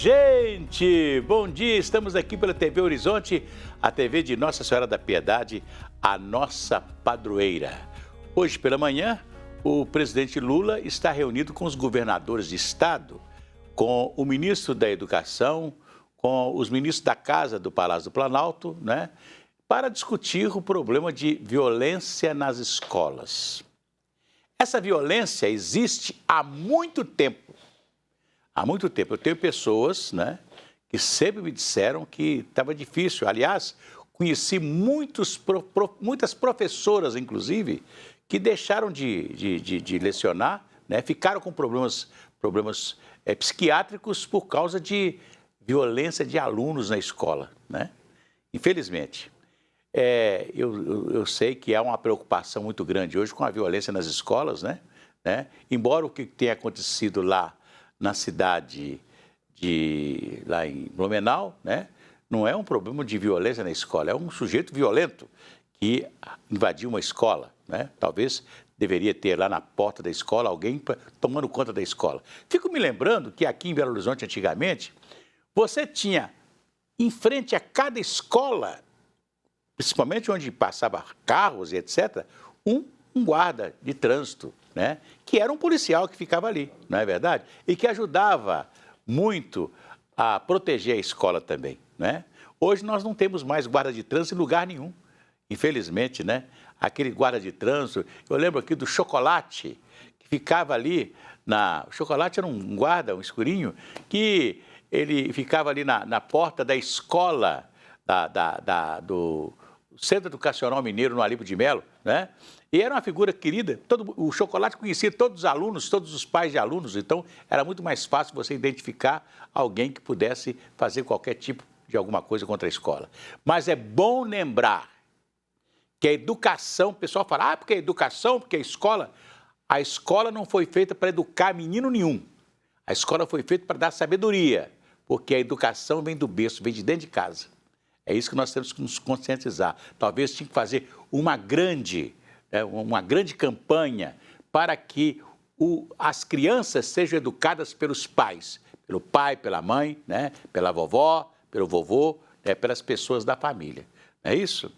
gente! Bom dia, estamos aqui pela TV Horizonte, a TV de Nossa Senhora da Piedade, a nossa padroeira. Hoje pela manhã, o presidente Lula está reunido com os governadores de estado, com o ministro da Educação, com os ministros da Casa do Palácio do Planalto, né, para discutir o problema de violência nas escolas. Essa violência existe há muito tempo. Há muito tempo. Eu tenho pessoas, né, que sempre me disseram que estava difícil. Aliás, conheci muitas professoras, inclusive, que deixaram de lecionar, né, ficaram com problemas psiquiátricos por causa de violência de alunos na escola, né? Infelizmente. Eu sei que há uma preocupação muito grande hoje com a violência nas escolas, né? Embora o que tenha acontecido lá na cidade lá em Blumenau, né, não é um problema de violência na escola, é um sujeito violento que invadiu uma escola, né? Talvez deveria ter lá na porta da escola alguém tomando conta da escola. Fico me lembrando que aqui em Belo Horizonte, antigamente, você tinha em frente a cada escola, principalmente onde passava carros e etc., um guarda de trânsito, né, que era um policial que ficava ali, não é verdade? E que ajudava muito a proteger a escola também, né? Hoje nós não temos mais guarda de trânsito em lugar nenhum, infelizmente, né? Aquele guarda de trânsito, eu lembro aqui do Chocolate, que ficava ali o Chocolate era um guarda, um escurinho, que ele ficava ali na porta da escola do Centro Educacional Mineiro, no Alípio de Melo, né? E era uma figura querida, o Chocolate conhecia todos os alunos, todos os pais de alunos, então era muito mais fácil você identificar alguém que pudesse fazer qualquer tipo de alguma coisa contra a escola. Mas é bom lembrar que a educação, o pessoal fala, porque a educação, porque a escola não foi feita para educar menino nenhum. A escola foi feita para dar sabedoria, porque a educação vem do berço, vem de dentro de casa. É isso que nós temos que nos conscientizar. Talvez tinha que fazer uma grande campanha para que as crianças sejam educadas pelos pais, pelo pai, pela mãe, né, pela vovó, pelo vovô, né, pelas pessoas da família. Não é isso?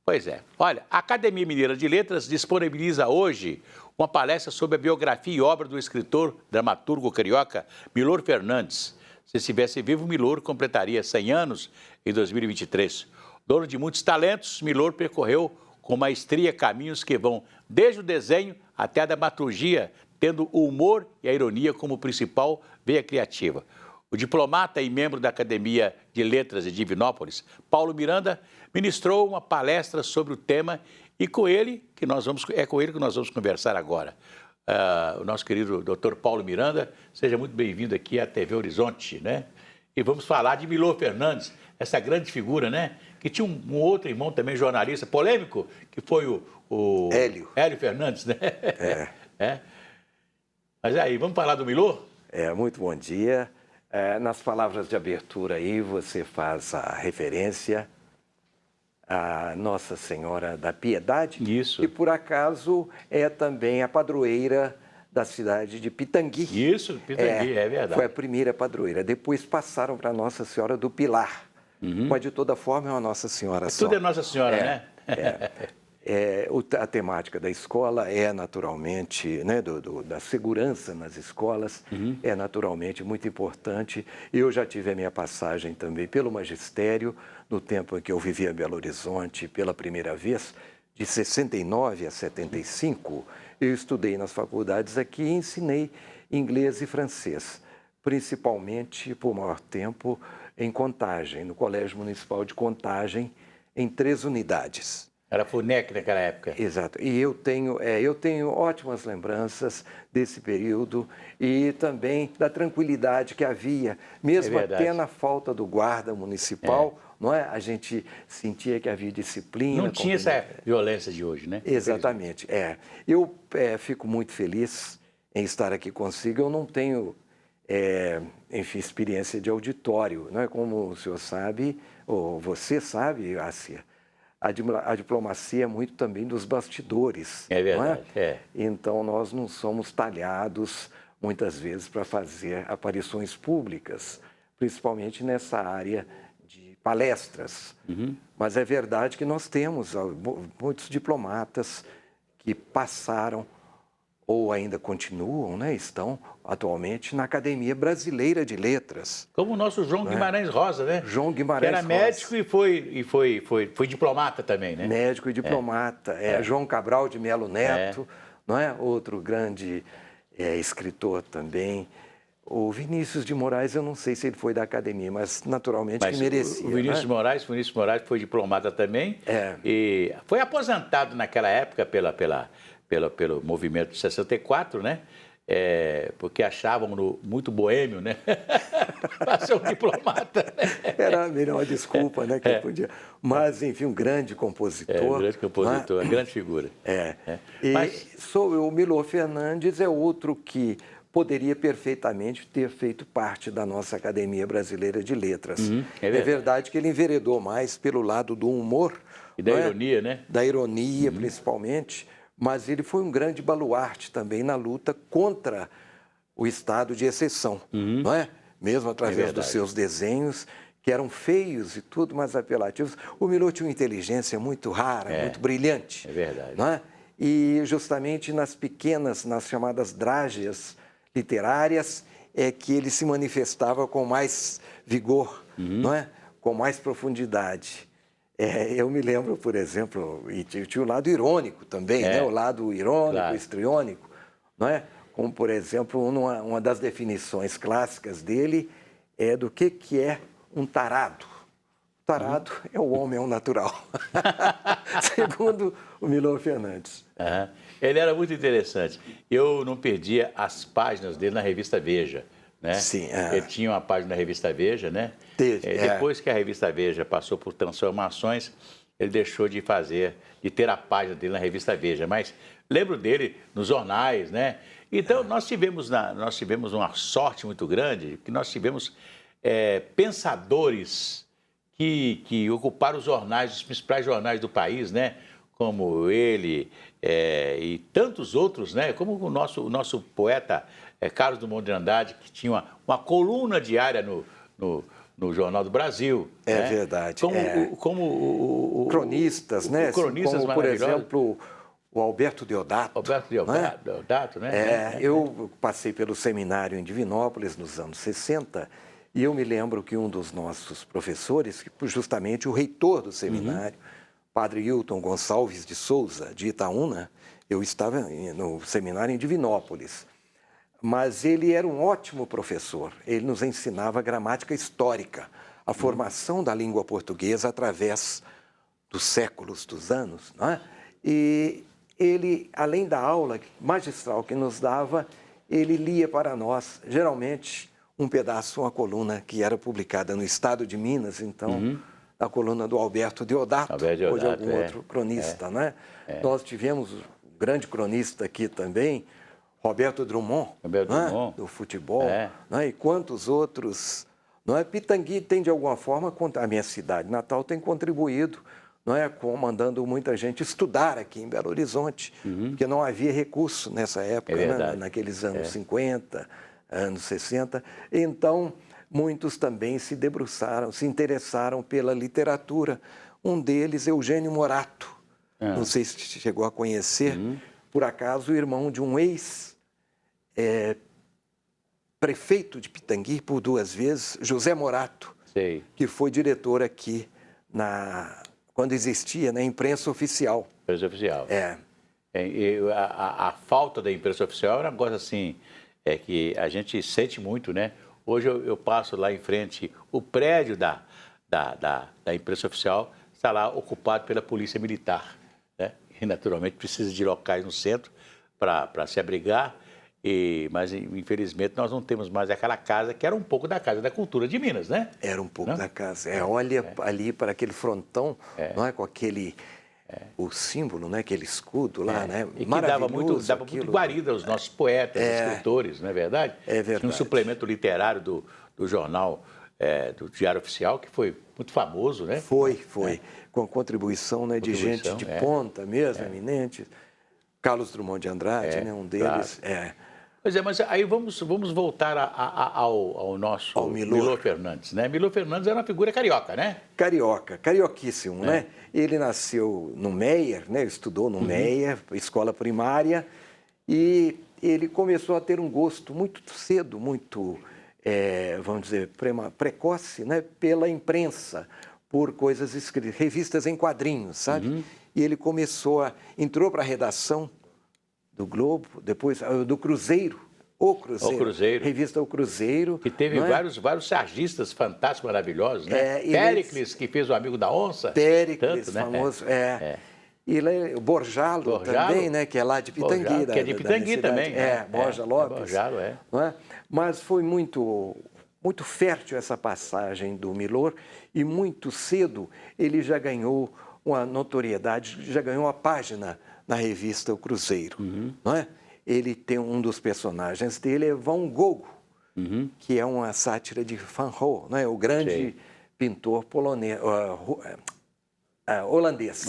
Pois é. Olha, a Academia Mineira de Letras disponibiliza hoje uma palestra sobre a biografia e obra do escritor, dramaturgo carioca Milor Fernandes. Se estivesse vivo, Milor completaria 100 anos em 2023. Dono de muitos talentos, Milor percorreu com maestria caminhos que vão desde o desenho até a dramaturgia, tendo o humor e a ironia como principal veia criativa. O diplomata e membro da Academia de Letras de Divinópolis, Paulo Miranda, ministrou uma palestra sobre o tema e é com ele que nós vamos conversar agora. O nosso querido Dr. Paulo Miranda, seja muito bem-vindo aqui à TV Horizonte, né? E vamos falar de Milor Fernandes, essa grande figura, né? Que tinha um outro irmão também jornalista polêmico, que foi o Hélio Fernandes, né? Mas aí, vamos falar do Milor? Muito bom dia. Nas palavras de abertura aí, você faz a referência a Nossa Senhora da Piedade. Isso. E, por acaso, é também a padroeira da cidade de Pitangui. Isso, Pitangui, é verdade. Foi a primeira padroeira. Depois passaram para Nossa Senhora do Pilar. Mas, de toda forma, é uma Nossa Senhora só. Tudo é Nossa Senhora, né? A temática da escola é naturalmente, né, da segurança nas escolas, é naturalmente muito importante. Eu já tive a minha passagem também pelo magistério, no tempo em que eu vivia em Belo Horizonte pela primeira vez, de 69 a 75, eu estudei nas faculdades aqui e ensinei inglês e francês, principalmente, por maior tempo, em Contagem, no Colégio Municipal de Contagem, em 3 unidades. Era FUNEC naquela época. Exato. E eu tenho ótimas lembranças desse período e também da tranquilidade que havia, mesmo até na falta do guarda municipal, não é? A gente sentia que havia disciplina. Não tinha essa violência de hoje, né? Exatamente. Eu fico muito feliz em estar aqui consigo. Eu não tenho, experiência de auditório, não é? Como o senhor sabe, ou você sabe, Ásia. A diplomacia é muito também dos bastidores. É verdade. Não é? Então, nós não somos talhados, muitas vezes, para fazer aparições públicas, principalmente nessa área de palestras. Mas é verdade que nós temos muitos diplomatas que passaram ou ainda continuam, né, estão atualmente na Academia Brasileira de Letras. Como o nosso João Guimarães Rosa, né? João Guimarães que era Rosa. médico e foi diplomata também, né? Médico e diplomata. João Cabral de Melo Neto, não é? Outro grande escritor também. O Vinícius de Moraes, eu não sei se ele foi da academia, mas naturalmente que merecia. O Vinícius de Moraes foi diplomata também. E foi aposentado naquela época pelo movimento de 64, né? Porque achavam-no muito boêmio, né? Para ser um diplomata. Era a melhor desculpa, né? Que podia. Mas, enfim, um grande compositor. Um grande compositor, uma grande figura. O Milor Fernandes é outro que poderia perfeitamente ter feito parte da nossa Academia Brasileira de Letras. É verdade que ele enveredou mais pelo lado do humor. E da ironia, né? Da ironia, principalmente. Mas ele foi um grande baluarte também na luta contra o estado de exceção, não é? Mesmo através dos seus desenhos, que eram feios e tudo, mas apelativos. O Milor tinha uma inteligência muito rara, muito brilhante. É verdade. Não é? E justamente nas chamadas drágeas literárias, é que ele se manifestava com mais vigor, não é? Com mais profundidade. Eu me lembro, por exemplo, e tinha o lado irônico também, né? O lado irônico, histriônico, não é? Como, por exemplo, uma das definições clássicas dele é do que é um tarado. O tarado é o homem ao natural, segundo o Milor Fernandes. Ele era muito interessante. Eu não perdia as páginas dele na revista Veja, né? Sim. Ele tinha uma página na revista Veja, né? Depois que a revista Veja passou por transformações, ele deixou de ter a página dele na revista Veja. Mas lembro dele nos jornais, né? Então, nós tivemos uma sorte muito grande, que nós tivemos pensadores que ocuparam os jornais, os principais jornais do país, né? Como ele e tantos outros, né? Como o nosso poeta Carlos Drummond de Andrade, que tinha uma coluna diária no Jornal do Brasil. É verdade. Como cronistas, né? Cronistas como, por exemplo, o Alberto Deodato. Deodato, né? Eu passei pelo seminário em Divinópolis nos anos 60 e eu me lembro que um dos nossos professores, justamente o reitor do seminário, Padre Hilton Gonçalves de Souza, de Itaúna, eu estava no seminário em Divinópolis, mas ele era um ótimo professor. Ele nos ensinava gramática histórica, a formação da língua portuguesa através dos séculos, dos anos, não é? E ele, além da aula magistral que nos dava, ele lia para nós, geralmente, um pedaço, uma coluna que era publicada no Estado de Minas, então, a coluna do Alberto Deodato, ou de algum outro cronista, né? Nós tivemos um grande cronista aqui também, Roberto Drummond, do futebol, né? E quantos outros, não é? Pitangui tem, de alguma forma, a minha cidade natal tem contribuído, não é? Mandando muita gente estudar aqui em Belo Horizonte, porque não havia recurso nessa época, né? Naqueles anos 50, anos 60. Então, muitos também se debruçaram, se interessaram pela literatura. Um deles, Eugênio Morato. Não sei se chegou a conhecer, por acaso, o irmão de um ex-prefeito de Pitangui por 2 vezes, José Morato, que foi diretor aqui quando existia na imprensa oficial. Imprensa oficial. A falta da imprensa oficial é um negócio assim, que a gente sente muito, né? Hoje eu passo lá em frente, o prédio da imprensa oficial está lá ocupado pela Polícia Militar, né? E naturalmente precisa de locais no centro para se abrigar, mas infelizmente nós não temos mais aquela casa que era um pouco da Casa da Cultura de Minas, né? Era um pouco da casa. Olha ali para aquele frontão, não é? Com aquele... o símbolo, né? Aquele escudo lá, né? E que dava muito guarida aos nossos poetas, escritores, não é verdade? É verdade. Tinha um suplemento literário do jornal, do Diário Oficial, que foi muito famoso, né? Foi. Com contribuição, né, de gente de ponta mesmo, eminente. Carlos Drummond de Andrade, né? Um deles. Pois é, mas aí vamos voltar ao nosso Ao Milor. Milor Fernandes, né? Milor Fernandes era uma figura carioca, né? Carioquíssimo, né? Ele nasceu no Meier, né? Estudou no Meier, escola primária, e ele começou a ter um gosto muito cedo, muito, vamos dizer, precoce, né? Pela imprensa, por coisas escritas, revistas em quadrinhos, sabe? E ele entrou para a redação do Globo, depois do Cruzeiro, O Cruzeiro, revista O Cruzeiro. Que teve vários sargistas fantásticos, maravilhosos, né? Péricles, que fez o Amigo da Onça. Péricles, tanto, famoso, né? E o Borjalo também, né? Que é lá de Pitangui. Que é de Pitangui também. Borja Lopes. Borjalo, não é? Mas foi muito fértil essa passagem do Milor e muito cedo ele já ganhou uma notoriedade, já ganhou uma página na revista O Cruzeiro, não é? Ele tem um dos personagens dele, é Van Gogh, que é uma sátira de Van Gogh, não é? O grande pintor polonês, holandês.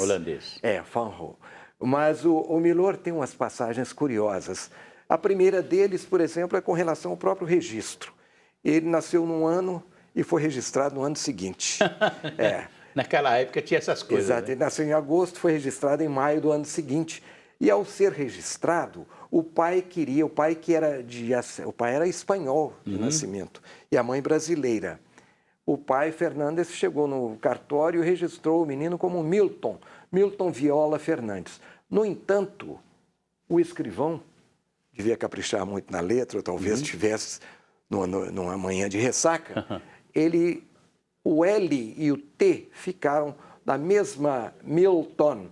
Van Gogh. Mas o Milor tem umas passagens curiosas. A primeira deles, por exemplo, é com relação ao próprio registro. Ele nasceu num ano e foi registrado no ano seguinte. Naquela época tinha essas coisas. Exato, né? Ele nasceu em agosto, foi registrado em maio do ano seguinte. E ao ser registrado, o pai era espanhol de nascimento e a mãe brasileira. O pai, Fernandes, chegou no cartório e registrou o menino como Milton Viola Fernandes. No entanto, o escrivão devia caprichar muito na letra, ou talvez tivesse numa manhã de ressaca, o L e o T ficaram da mesma Milton.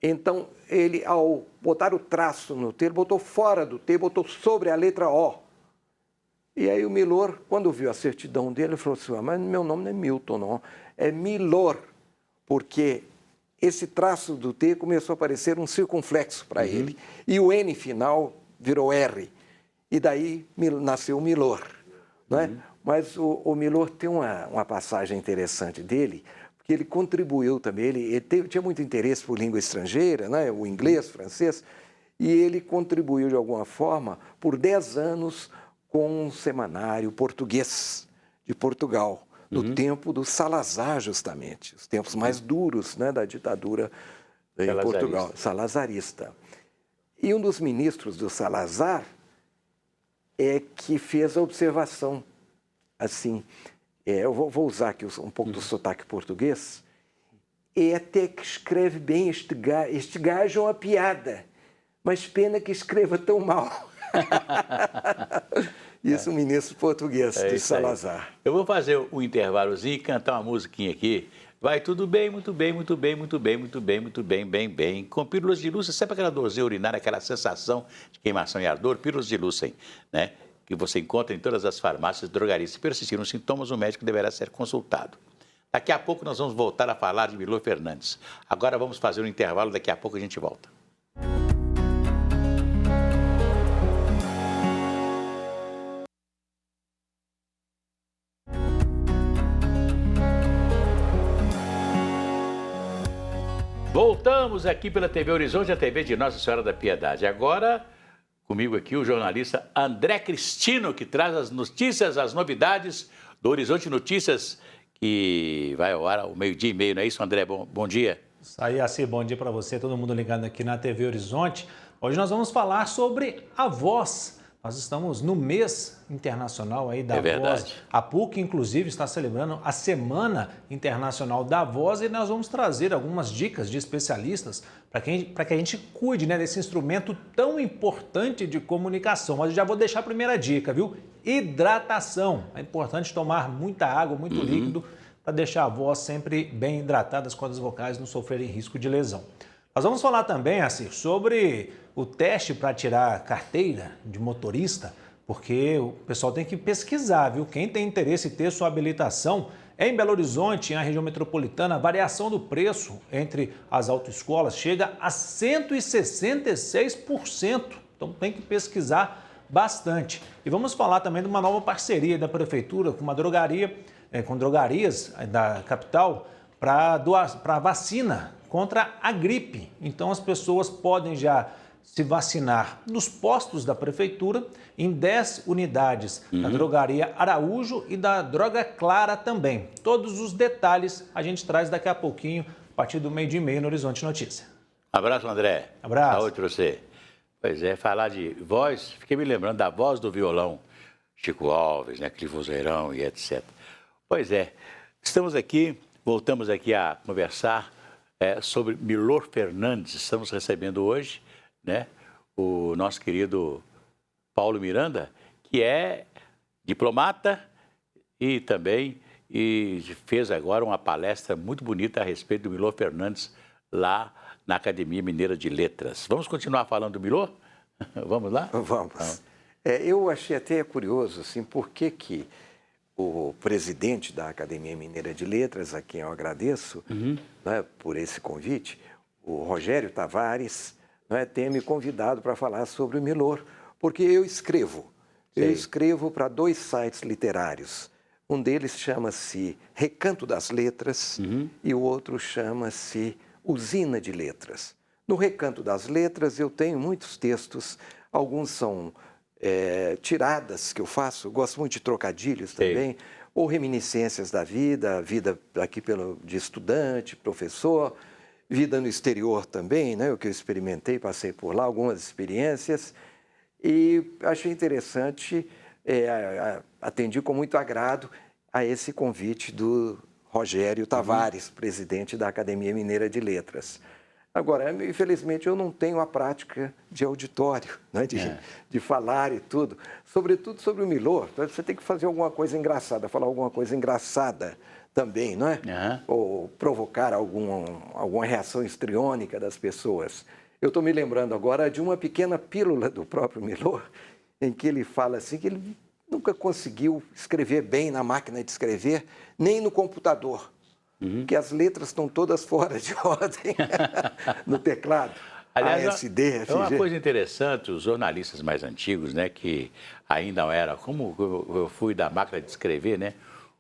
Então, ele, ao botar o traço no T, ele botou fora do T, botou sobre a letra O. E aí o Milor, quando viu a certidão dele, falou assim, mas meu nome não é Milton, não, é Milor, porque esse traço do T começou a parecer um circunflexo para ele. E o N final virou R. E daí nasceu o Milor. Não é? Mas o Milor tem uma passagem interessante dele, porque ele contribuiu também, ele tinha muito interesse por língua estrangeira, né? O inglês, o francês, e ele contribuiu de alguma forma por 10 anos com um semanário português de Portugal, no tempo do Salazar, justamente, os tempos mais duros, né, da ditadura em Portugal, salazarista. E um dos ministros do Salazar que fez a observação, assim, eu vou usar aqui um pouco do sotaque português, até que escreve bem este gajo é uma piada, mas pena que escreva tão mal. Isso, o ministro português de Salazar. Aí. Eu vou fazer um intervalozinho e cantar uma musiquinha aqui. Vai tudo bem, muito bem, muito bem, muito bem, muito bem, muito bem, bem. Com pílulas de Lucem, sempre aquela dorzinha urinária, aquela sensação de queimação e ardor, pílulas de Lucem, né? Que você encontra em todas as farmácias e drogarias. Se persistirem os sintomas, o médico deverá ser consultado. Daqui a pouco nós vamos voltar a falar de Milor Fernandes. Agora vamos fazer um intervalo, daqui a pouco a gente volta. Voltamos aqui pela TV Horizonte, a TV de Nossa Senhora da Piedade. Agora, comigo aqui o jornalista André Cristino, que traz as notícias, as novidades do Horizonte Notícias, que vai ao ar ao 12:30, não é isso, André? Bom dia. Isso aí, assim, bom dia para você, todo mundo ligado aqui na TV Horizonte. Hoje nós vamos falar sobre a voz. Nós estamos no mês internacional aí da voz. A PUC, inclusive, está celebrando a Semana Internacional da Voz e nós vamos trazer algumas dicas de especialistas para que a gente cuide, né, desse instrumento tão importante de comunicação. Mas eu já vou deixar a primeira dica, viu? Hidratação. É importante tomar muita água, muito líquido, para deixar a voz sempre bem hidratada, as cordas vocais não sofrerem risco de lesão. Nós vamos falar também, assim, sobre o teste para tirar carteira de motorista, porque o pessoal tem que pesquisar, viu? Quem tem interesse em ter sua habilitação em Belo Horizonte, na região metropolitana, a variação do preço entre as autoescolas chega a 166%. Então tem que pesquisar bastante. E vamos falar também de uma nova parceria da Prefeitura com uma drogaria, com drogarias da capital, para vacina contra a gripe. Então as pessoas podem já se vacinar nos postos da Prefeitura, em 10 unidades da Drogaria Araújo e da Droga Clara também. Todos os detalhes a gente traz daqui a pouquinho, a partir do 12h30 no Horizonte Notícia. Abraço, André. Abraço. Saúde para você. Pois é, falar de voz, fiquei me lembrando da voz do violão, Chico Alves, né, aquele vozeirão e etc. Pois é, voltamos aqui a conversar sobre Milor Fernandes. Estamos recebendo hoje, né, o nosso querido Paulo Miranda, que é diplomata e também fez agora uma palestra muito bonita a respeito do Milor Fernandes lá na Academia Mineira de Letras. Vamos continuar falando do Milor? Vamos lá? Vamos. Eu achei até curioso, assim, por que o presidente da Academia Mineira de Letras, a quem eu agradeço, né, por esse convite, o Rogério Tavares, né, tem me convidado para falar sobre o Milor, porque eu escrevo. Sei. Eu escrevo para 2 sites literários. Um deles chama-se Recanto das Letras e o outro chama-se Usina de Letras. No Recanto das Letras eu tenho muitos textos, alguns são tiradas que eu faço, eu gosto muito de trocadilhos também, ou reminiscências da vida aqui de estudante, professor, vida no exterior também, né, o que eu experimentei, passei por lá, algumas experiências, e achei interessante, atendi com muito agrado a esse convite do Rogério Tavares, presidente da Academia Mineira de Letras. Agora, infelizmente, eu não tenho a prática de auditório, né? de falar e tudo, sobretudo sobre o Milor. Você tem que fazer alguma coisa engraçada, falar alguma coisa engraçada também, não é? Ou provocar alguma reação histriônica das pessoas. Eu estou me lembrando agora de uma pequena pílula do próprio Milor, em que ele fala assim que ele nunca conseguiu escrever bem na máquina de escrever, nem no computador. Que as letras estão todas fora de ordem no teclado. Aliás, ASD, FG. É uma coisa interessante, os jornalistas mais antigos, né, que ainda não era, como eu fui da máquina de escrever, né,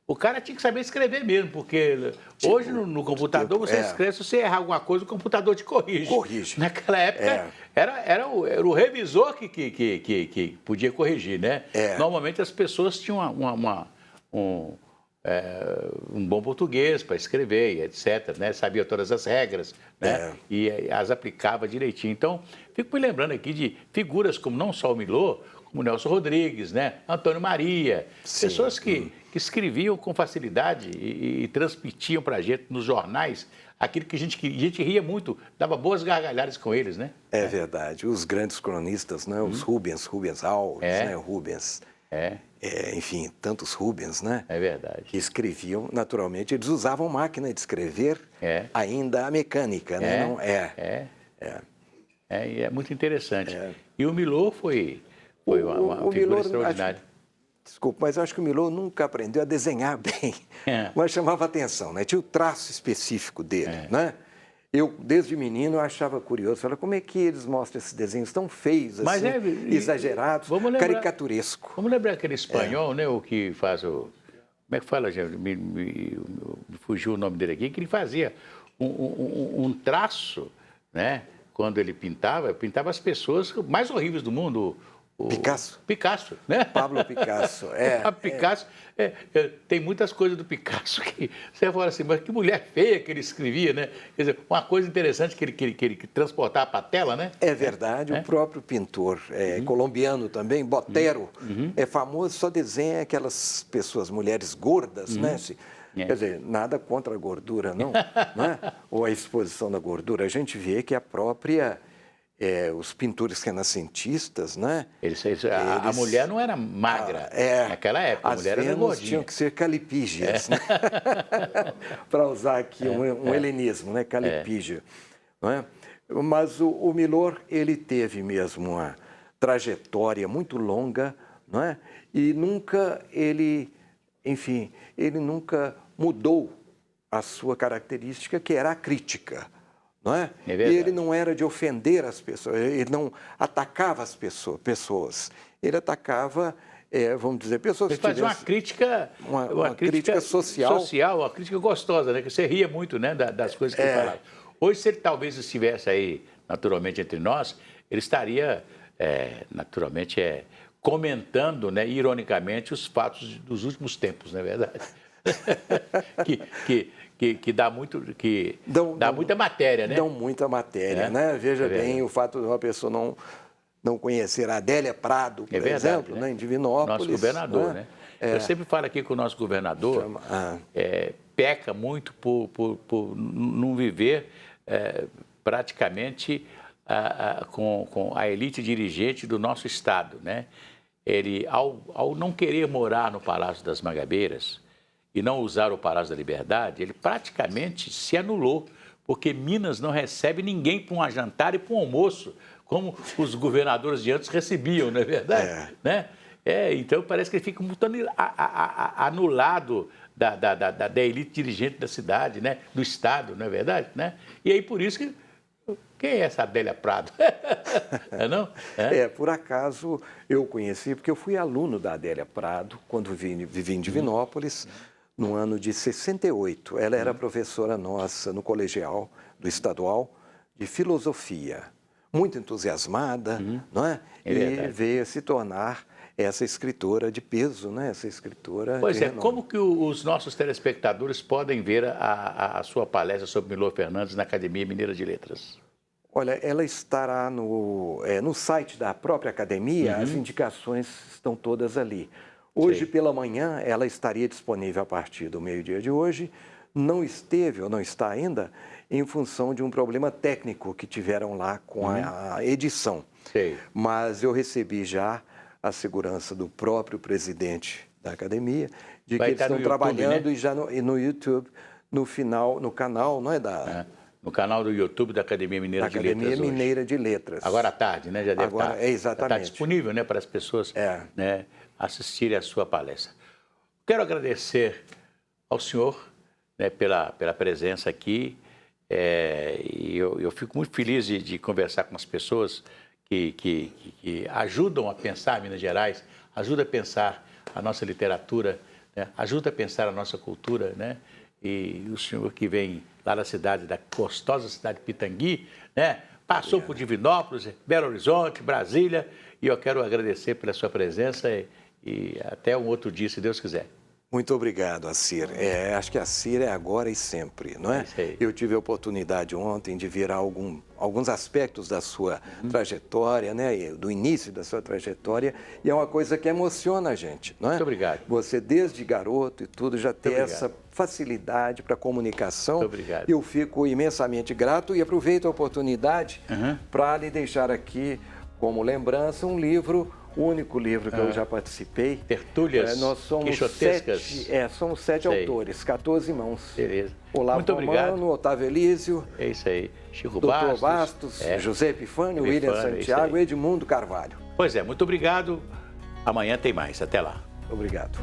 o cara tinha que saber escrever mesmo, porque hoje no computador você escreve, se você errar alguma coisa, o computador te corrige. Naquela época era o revisor que podia corrigir, né? Normalmente as pessoas tinham um bom português para escrever, etc., né? Sabia todas as regras, né? E as aplicava direitinho. Então, fico me lembrando aqui de figuras como não só o Milor, como Nelson Rodrigues, né? Antônio Maria, pessoas que escreviam com facilidade e transmitiam para a gente nos jornais aquilo que a gente ria muito, dava boas gargalhadas com eles, né? É verdade. Os grandes cronistas, né? Os Rubens Alves, né? Rubens... enfim, tantos Rubens, né? É verdade. Que escreviam, naturalmente, eles usavam máquina de escrever, ainda a mecânica, né? E é muito interessante. E o Milor foi uma figura extraordinária. Desculpa, mas eu acho que o Milor nunca aprendeu a desenhar bem, mas chamava atenção, né? Tinha o traço específico dele, né? Eu, desde menino, achava curioso. Falei, como é que eles mostram esses desenhos tão feios, assim, exagerados, caricaturesco? Vamos lembrar aquele espanhol, né? O que faz o... Como é que fala, gente? Me fugiu o nome dele aqui. Que ele fazia um traço, né? Quando ele pintava as pessoas mais horríveis do mundo. Picasso, né? Pablo Picasso, Picasso, tem muitas coisas do Picasso que você fala assim, mas que mulher feia que ele escrevia, né? Quer dizer, uma coisa interessante que ele transportava para a tela, né? É verdade, o próprio pintor colombiano também, Botero, é famoso, só desenha aquelas pessoas, mulheres gordas, né? Quer dizer, nada contra a gordura, não, né? Ou a exposição da gordura. A gente vê que a própria... os pintores renascentistas, né? A mulher não era magra naquela época, a mulher era gordinha. Tinham que ser calipígias, né? Para usar aqui um helenismo, né? Calipígia. Não é? Mas o Milor, ele teve mesmo uma trajetória muito longa, não é? E nunca ele nunca mudou a sua característica, que era a crítica. Não é? E ele não era de ofender as pessoas, ele não atacava as pessoas. Ele atacava, vamos dizer, pessoas que fazia uma crítica, uma crítica social, uma crítica gostosa, né? Que você ria muito, né, das coisas que ele falava. Hoje, se ele talvez estivesse aí, naturalmente, entre nós, ele estaria, naturalmente, comentando, né, ironicamente, os fatos dos últimos tempos, não é verdade? que dá muita matéria, né? Dão muita matéria, né? Veja bem, o fato de uma pessoa não conhecer a Adélia Prado, por exemplo, né? Em Divinópolis. Nosso governador, né? Eu sempre falo aqui que o nosso governador peca muito por não viver praticamente com a elite dirigente do nosso Estado, né? Ele, ao não querer morar no Palácio das Mangabeiras e não usar o Palácio da Liberdade, ele praticamente se anulou, porque Minas não recebe ninguém para um jantar e para um almoço, como os governadores de antes recebiam, não é verdade? Né? Então parece que ele fica muito anulado da elite dirigente da cidade, né? Do Estado, não é verdade? Né? E aí por isso que... Quem é essa Adélia Prado? Não? Por acaso eu conheci, porque eu fui aluno da Adélia Prado quando vivi em Divinópolis, no ano de 68. Ela era professora nossa no colegial do estadual de filosofia, muito entusiasmada, não é? E veio se tornar essa escritora de peso, né? Essa escritora Pois de é, renome. como que os nossos telespectadores podem ver a sua palestra sobre Milor Fernandes na Academia Mineira de Letras? Olha, ela estará no site da própria academia, as indicações estão todas ali. Hoje pela manhã ela estaria disponível a partir do meio-dia de hoje, não esteve ou não está ainda em função de um problema técnico que tiveram lá com a edição. Mas eu recebi já a segurança do próprio presidente da academia de que eles estão trabalhando, né? E já no YouTube, no canal, não é no canal do YouTube da Academia Mineira de Letras. Academia Mineira de Letras. Agora à tarde, né? Já deve estar. Exatamente. Está disponível, né, para as pessoas né, assistirem a sua palestra. Quero agradecer ao senhor, né, pela presença aqui. E eu fico muito feliz de conversar com as pessoas que ajudam a pensar Minas Gerais, ajudam a pensar a nossa literatura, né, ajudam a pensar a nossa cultura, né? E o senhor que vem lá da cidade, da gostosa cidade de Pitangui, né? Passou por Divinópolis, Belo Horizonte, Brasília, e eu quero agradecer pela sua presença e até um outro dia, se Deus quiser. Muito obrigado, Assir. Acho que Assir é agora e sempre, não é? Eu tive a oportunidade ontem de ver alguns aspectos da sua trajetória, né? Do início da sua trajetória, e é uma coisa que emociona a gente, não é? Muito obrigado. Você, desde garoto e tudo, já tem essa facilidade para comunicação. Muito obrigado. Eu fico imensamente grato e aproveito a oportunidade para lhe deixar aqui, como lembrança, um livro... O único livro que eu já participei. Tertúlias quixotescas. Somos 7 autores, 14 mãos. Beleza. Olavo Muito obrigado. Romano, Otávio Elísio. É isso aí. Chico Dr. Bastos, José Epifânio, William Santiago e Edmundo Carvalho. Pois é, muito obrigado. Amanhã tem mais. Até lá. Obrigado.